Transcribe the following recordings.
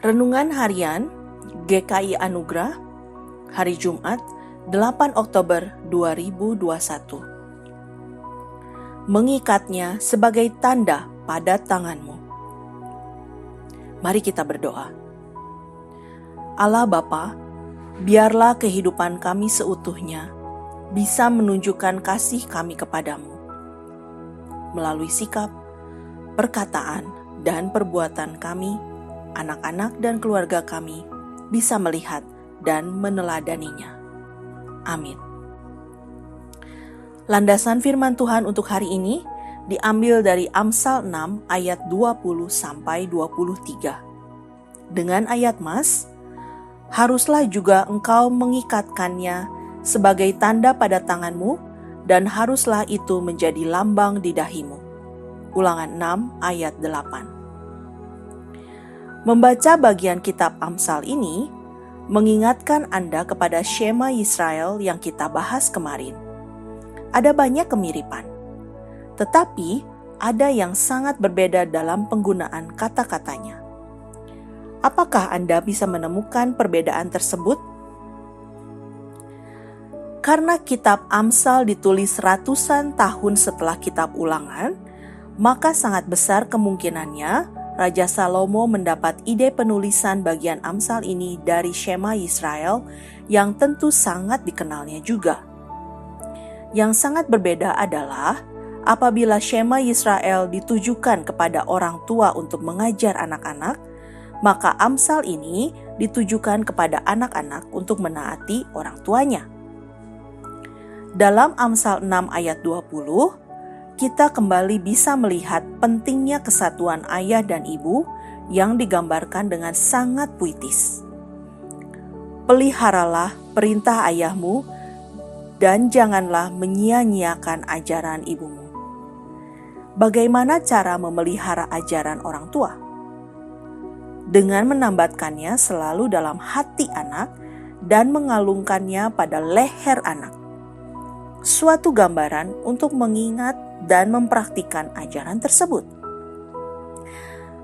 Renungan Harian GKI Anugerah Hari Jumat 8 Oktober 2021. Mengikatnya sebagai tanda pada tanganmu. Mari kita berdoa. Allah Bapa, biarlah kehidupan kami seutuhnya bisa menunjukkan kasih kami kepadamu melalui sikap, perkataan, dan perbuatan kami, anak-anak dan keluarga kami bisa melihat dan meneladaninya. Amin. Landasan firman Tuhan untuk hari ini diambil dari Amsal 6 ayat 20-23. Dengan ayat Mas, haruslah juga engkau mengikatkannya sebagai tanda pada tanganmu, dan haruslah itu menjadi lambang di dahimu. Ulangan 6 ayat 8. Membaca bagian kitab Amsal ini mengingatkan Anda kepada Shema Yisrael yang kita bahas kemarin. Ada banyak kemiripan, tetapi ada yang sangat berbeda dalam penggunaan kata-katanya. Apakah Anda bisa menemukan perbedaan tersebut? Karena kitab Amsal ditulis ratusan tahun setelah kitab Ulangan, maka sangat besar kemungkinannya Raja Salomo mendapat ide penulisan bagian Amsal ini dari Shema Yisrael yang tentu sangat dikenalnya juga. Yang sangat berbeda adalah apabila Shema Yisrael ditujukan kepada orang tua untuk mengajar anak-anak, maka Amsal ini ditujukan kepada anak-anak untuk menaati orang tuanya. Dalam Amsal 6 ayat 20, kita kembali bisa melihat pentingnya kesatuan ayah dan ibu yang digambarkan dengan sangat puitis. Peliharalah perintah ayahmu dan janganlah menyia-nyiakan ajaran ibumu. Bagaimana cara memelihara ajaran orang tua? Dengan menambatkannya selalu dalam hati anak dan mengalungkannya pada leher anak. Suatu gambaran untuk mengingat dan mempraktikkan ajaran tersebut.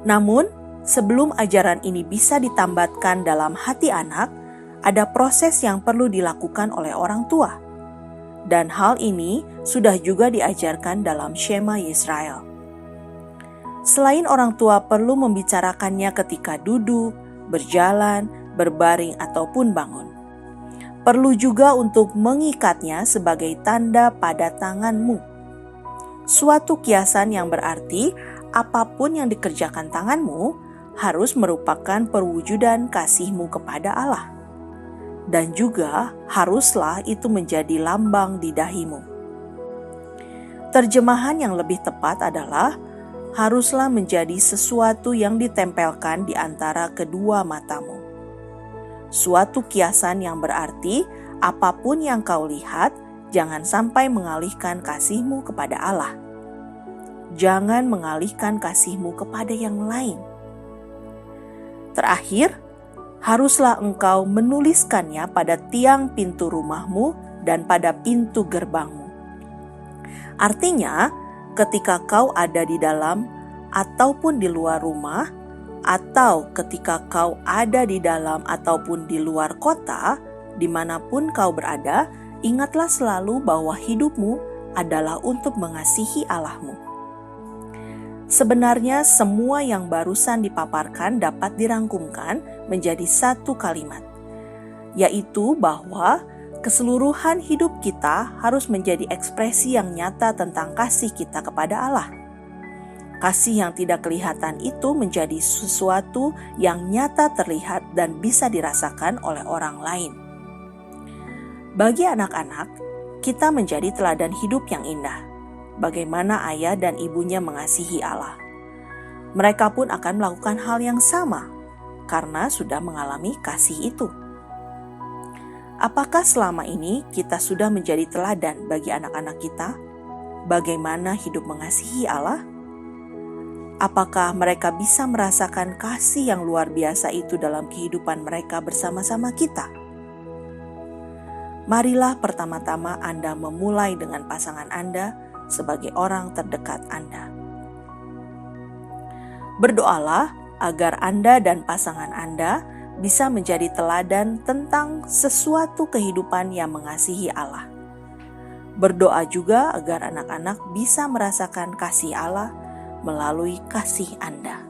Namun, sebelum ajaran ini bisa ditambatkan dalam hati anak, ada proses yang perlu dilakukan oleh orang tua. Dan hal ini sudah juga diajarkan dalam Shema Yisrael. Selain orang tua perlu membicarakannya ketika duduk, berjalan, berbaring, ataupun bangun. Perlu juga untuk mengikatnya sebagai tanda pada tanganmu. Suatu kiasan yang berarti apapun yang dikerjakan tanganmu harus merupakan perwujudan kasihmu kepada Allah. Dan juga haruslah itu menjadi lambang di dahimu. Terjemahan yang lebih tepat adalah haruslah menjadi sesuatu yang ditempelkan di antara kedua matamu. Suatu kiasan yang berarti apapun yang kau lihat, jangan sampai mengalihkan kasihmu kepada Allah. Jangan mengalihkan kasihmu kepada yang lain. Terakhir, haruslah engkau menuliskannya pada tiang pintu rumahmu dan pada pintu gerbangmu. Artinya, ketika kau ada di dalam ataupun di luar rumah, atau ketika kau ada di dalam ataupun di luar kota, dimanapun kau berada, ingatlah selalu bahwa hidupmu adalah untuk mengasihi Allahmu. Sebenarnya semua yang barusan dipaparkan dapat dirangkumkan menjadi satu kalimat, yaitu bahwa keseluruhan hidup kita harus menjadi ekspresi yang nyata tentang kasih kita kepada Allah. Kasih yang tidak kelihatan itu menjadi sesuatu yang nyata terlihat dan bisa dirasakan oleh orang lain. Bagi anak-anak, kita menjadi teladan hidup yang indah. Bagaimana ayah dan ibunya mengasihi Allah. Mereka pun akan melakukan hal yang sama karena sudah mengalami kasih itu. Apakah selama ini kita sudah menjadi teladan bagi anak-anak kita? Bagaimana hidup mengasihi Allah? Apakah mereka bisa merasakan kasih yang luar biasa itu dalam kehidupan mereka bersama-sama kita? Marilah pertama-tama Anda memulai dengan pasangan Anda sebagai orang terdekat Anda. Berdoalah agar Anda dan pasangan Anda bisa menjadi teladan tentang sesuatu kehidupan yang mengasihi Allah. Berdoa juga agar anak-anak bisa merasakan kasih Allah melalui kasih Anda.